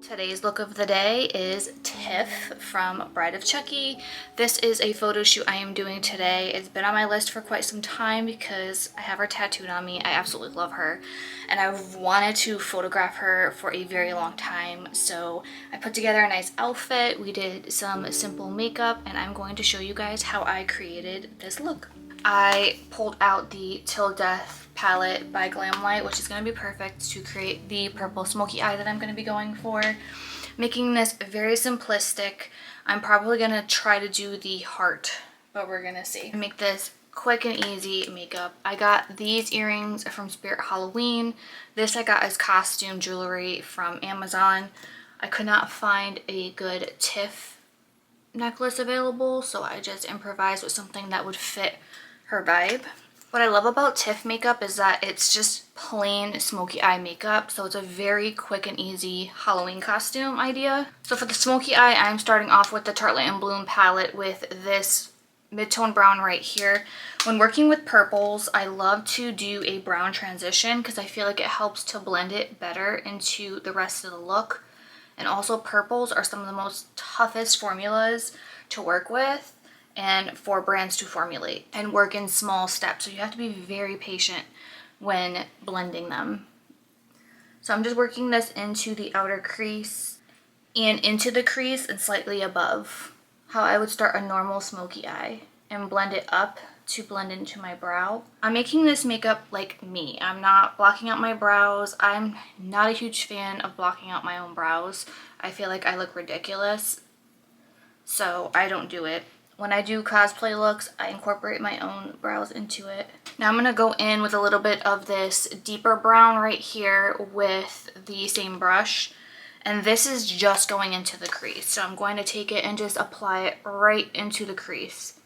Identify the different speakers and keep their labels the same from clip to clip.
Speaker 1: Today's look of the day is Tiff from Bride of Chucky. This is a photo shoot I am doing today. It's been on my list for quite some time because I have her tattooed on me. I absolutely love her and I've wanted to photograph her for a very long time. So I put together a nice outfit. We did some simple makeup and I'm going to show you guys how I created this look. I pulled out the Till Death palette by Glam, which is going to be perfect to create the purple smoky eye that I'm going to be going for. Making this very simplistic. I'm probably going to try to do the heart, but we're going to see. Make this quick and easy makeup. I got these earrings from Spirit Halloween. This I got as costume jewelry from Amazon. I could not find a good Tiff necklace available, so I just improvised with something that would fit her vibe. What I love about Tiff makeup is that it's just plain smoky eye makeup, so it's a very quick and easy Halloween costume idea. So for the smoky eye, I'm starting off with the Tartelette and Bloom palette with this mid-tone brown right here. When working with purples, I love to do a brown transition because I feel like it helps to blend it better into the rest of the look. And also purples are some of the most toughest formulas to work with and for brands to formulate and work in small steps. So you have to be very patient when blending them. So I'm just working this into the outer crease and into the crease and slightly above. How I would start a normal smoky eye and blend it up to blend into my brow. I'm making this makeup like me. I'm not blocking out my brows. I'm not a huge fan of blocking out my own brows. I feel like I look ridiculous, so I don't do it. When I do cosplay looks, I incorporate my own brows into it. Now I'm going to go in with a little bit of this deeper brown right here with the same brush. And this is just going into the crease. So I'm going to take it and just apply it right into the crease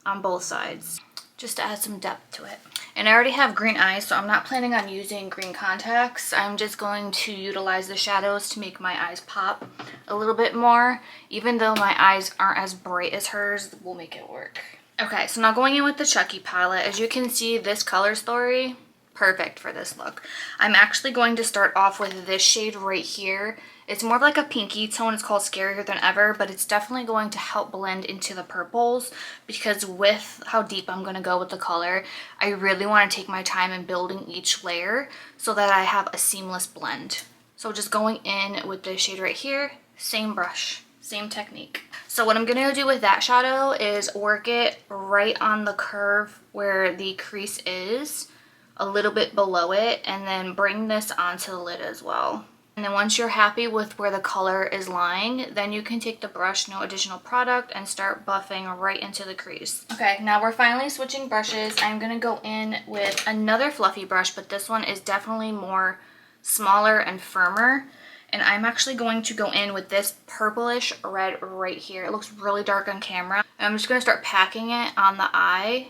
Speaker 1: on both sides, just to add some depth to it. And I already have green eyes, so I'm not planning on using green contacts. I'm just going to utilize the shadows to make my eyes pop a little bit more. Even though my eyes aren't as bright as hers, we'll make it work. Okay, so now going in with the Chucky palette. As you can see, this color story, perfect for this look. I'm actually going to start off with this shade right here. It's more of like a pinky tone. It's called Scarier Than Ever, but it's definitely going to help blend into the purples because with how deep I'm going to go with the color, I really want to take my time in building each layer so that I have a seamless blend. So just going in with this shade right here, same brush, same technique. So what I'm going to do with that shadow is work it right on the curve where the crease is, a little bit below it, and then bring this onto the lid as well. And then once you're happy with where the color is lying, then you can take the brush, no additional product, and start buffing right into the crease. Okay, now we're finally switching brushes. I'm going to go in with another fluffy brush, but this one is definitely more smaller and firmer. And I'm actually going to go in with this purplish red right here. It looks really dark on camera. And I'm just going to start packing it on the eye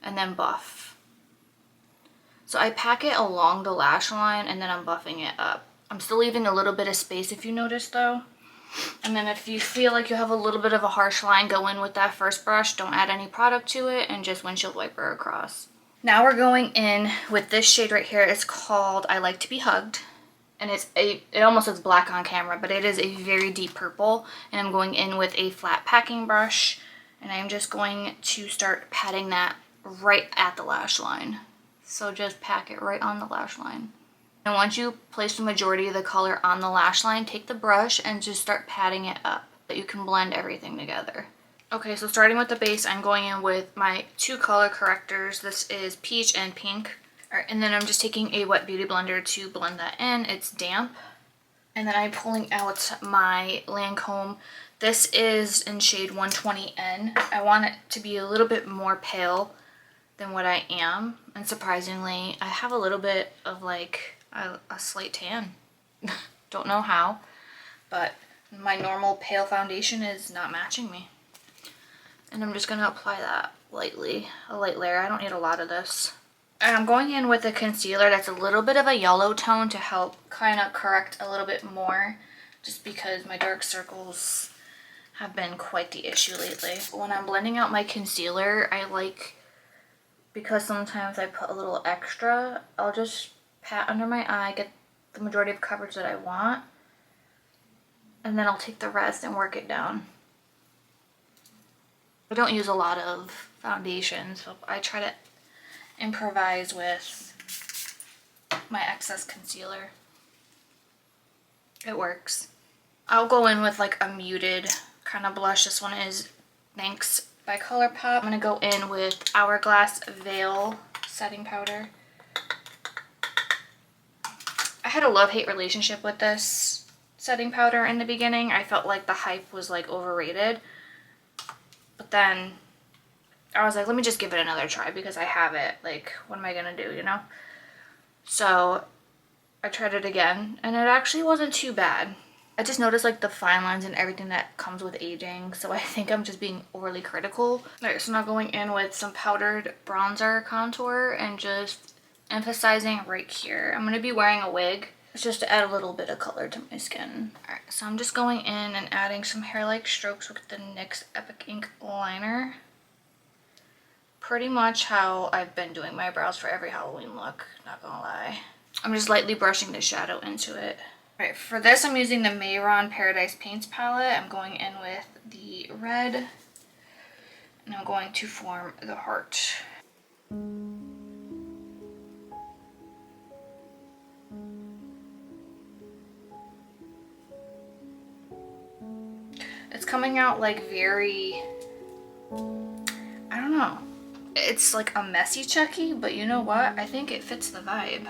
Speaker 1: and then buff. So I pack it along the lash line and then I'm buffing it up. I'm still leaving a little bit of space if you notice though. And then if you feel like you have a little bit of a harsh line, go in with that first brush. Don't add any product to it and just windshield wiper across. Now we're going in with this shade right here. It's called I Like to Be Hugged. And it almost looks black on camera, but it is a very deep purple. And I'm going in with a flat packing brush. And I'm just going to start patting that right at the lash line. So just pack it right on the lash line. And once you place the majority of the color on the lash line, take the brush and just start patting it up so that you can blend everything together. Okay, so starting with the base, I'm going in with my two color correctors. This is peach and pink. All right, and then I'm just taking a wet beauty blender to blend that in. It's damp. And then I'm pulling out my Lancome. This is in shade 120N. I want it to be a little bit more pale than what I am, and surprisingly I have a little bit of like a slight tan. Don't know how, but my normal pale foundation is not matching me. And I'm just gonna apply that lightly, a light layer. I don't need a lot of this. And I'm going in with a concealer that's a little bit of a yellow tone to help kind of correct a little bit more, just because my dark circles have been quite the issue lately. When I'm blending out my concealer, I like, because sometimes I put a little extra, I'll just pat under my eye, get the majority of coverage that I want. And then I'll take the rest and work it down. I don't use a lot of foundation, so I try to improvise with my excess concealer. It works. I'll go in with like a muted kind of blush. This one is Thanks by ColourPop. I'm gonna go in with Hourglass Veil setting powder. I had a love-hate relationship with this setting powder in the beginning. I felt like the hype was like overrated. But then I was like, let me just give it another try because I have it. Like, what am I gonna do, you know? So I tried it again and it actually wasn't too bad. I just noticed like the fine lines and everything that comes with aging. So I think I'm just being overly critical. Alright, so now going in with some powdered bronzer contour and just emphasizing right here. I'm gonna be wearing a wig. It's just to add a little bit of color to my skin. Alright, so I'm just going in and adding some hair-like strokes with the NYX Epic Ink liner. Pretty much how I've been doing my brows for every Halloween look, not gonna lie. I'm just lightly brushing the shadow into it. Alright, for this I'm using the Mayron Paradise Paints palette. I'm going in with the red and I'm going to form the heart. It's coming out like very, I don't know. It's like a messy Chucky, but you know what? I think it fits the vibe.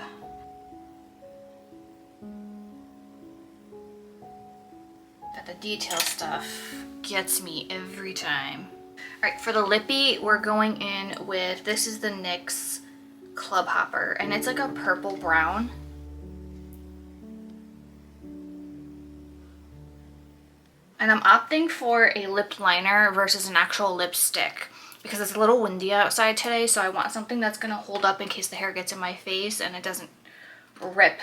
Speaker 1: But the detail stuff gets me every time. Alright, for the Lippie, we're going in with, this is the NYX Club Hopper, and it's like a purple brown. And I'm opting for a lip liner versus an actual lipstick because it's a little windy outside today, so I want something that's gonna hold up in case the hair gets in my face and it doesn't rip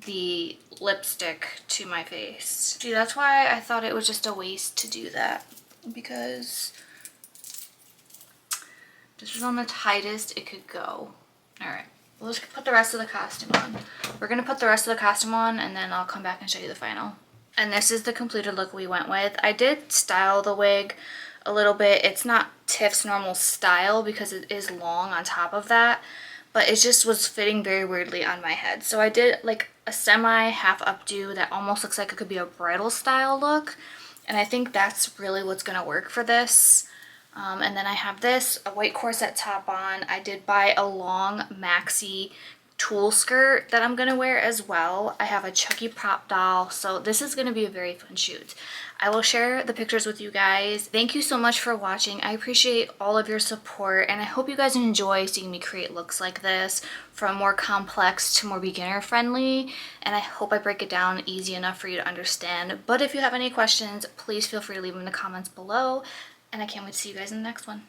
Speaker 1: the lipstick to my face. See, that's why I thought it was just a waste to do that, because this was on the tightest it could go. All right, well, let's put the rest of the costume on. We're gonna put the rest of the costume on and then I'll come back and show you the final. And this is the completed look we went with. I did style the wig a little bit. It's not Tiff's normal style because it is long on top of that, but it just was fitting very weirdly on my head. So I did like a semi half updo that almost looks like it could be a bridal style look. And I think that's really what's gonna work for this. And then I have this, a white corset top on. I did buy a long maxi tulle skirt that I'm gonna wear as well. I have a Chucky prop doll, so this is gonna be a very fun shoot. I will share the pictures with you guys. Thank you so much for watching. I appreciate all of your support and I hope you guys enjoy seeing me create looks like this, from more complex to more beginner friendly, and I hope I break it down easy enough for you to understand. But if you have any questions, please feel free to leave them in the comments below, and I can't wait to see you guys in the next one.